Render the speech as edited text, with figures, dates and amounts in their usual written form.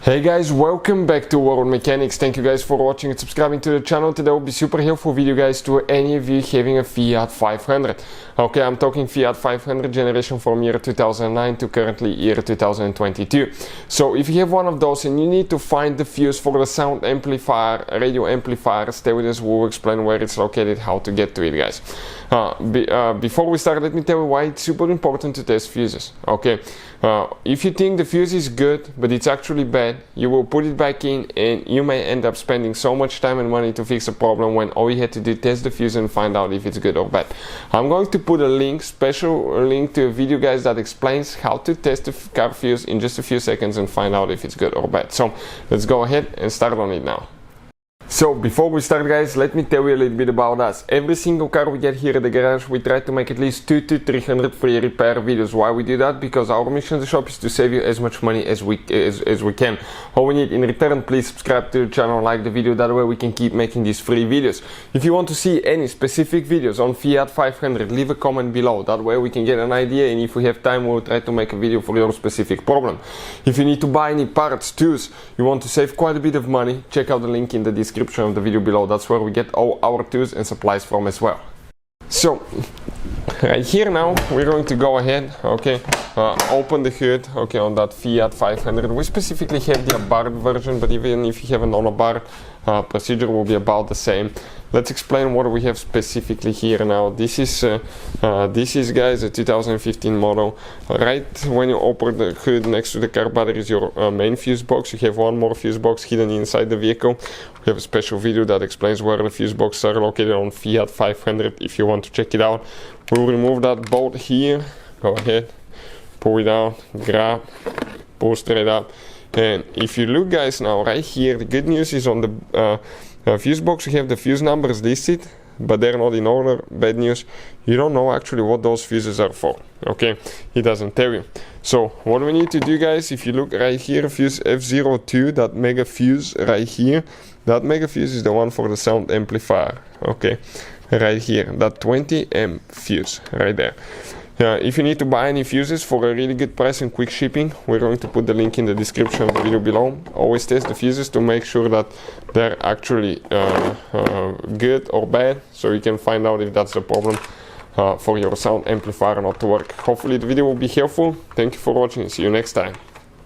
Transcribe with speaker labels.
Speaker 1: Hey guys, welcome back to World Mechanics. Thank you guys for watching and subscribing to the channel. Today will be super helpful video guys to any of you having a Fiat 500. Okay, I'm talking Fiat 500 generation from year 2009 to currently year 2022. So if you have one of those and you need to find the fuse for the sound amplifier, radio amplifier, stay with us, we'll explain where it's located, how to get to it guys. Before we start, let me tell you why it's super important to test fuses. Okay, if you think the fuse is good but it's actually bad, you will put it back in and you may end up spending so much time and money to fix a problem when all you had to do is test the fuse and find out if it's good or bad. I'm going to put a link, special link to a video guys that explains how to test the car fuse in just a few seconds and find out if it's good or bad. So let's go ahead and start on it now. So before we start guys, let me tell you a little bit about us. Every single car we get here at the garage, we try to make at least 200 to 300 free repair videos. Why we do that? Because our mission in the shop is to save you as much money as we can. All we need in return, please subscribe to the channel, like the video, that way we can keep making these free videos. If you want to see any specific videos on Fiat 500, leave a comment below, that way we can get an idea, and if we have time we'll try to make a video for your specific problem. If you need to buy any parts, tools, you want to save quite a bit of money, check out the link in the description of the video below. That's where we get all our tools and supplies from as well. So right here now we're going to go ahead, okay, open the hood, okay, on that Fiat 500. We specifically have the Abarth version, but even if you have a non-Abarth, procedure will be about the same. Let's explain what we have specifically here now. This is guys a 2015 model. Right when you open the hood, next to the car battery is your main fuse box. You have one more fuse box hidden inside the vehicle. We have a special video that explains where the fuse boxes are located on Fiat 500 if you want to check it out. We'll remove that bolt here. Go ahead, pull it out, grab, pull straight up. And if you look guys now right here, the good news is on the fuse box you have the fuse numbers listed, but they're not in order. Bad news, you don't know actually what those fuses are for. Okay, it doesn't tell you. So what we need to do guys, if you look right here, fuse F02, that mega fuse right here, that mega fuse is the one for the sound amplifier. Okay, right here, that 20 amp fuse right there. If you need to buy any fuses for a really good price and quick shipping, we're going to put the link in the description of the video below. Always test the fuses to make sure that they're actually good or bad, so you can find out if that's the problem for your sound amplifier not to work. Hopefully the video will be helpful. Thank you for watching. See you next time.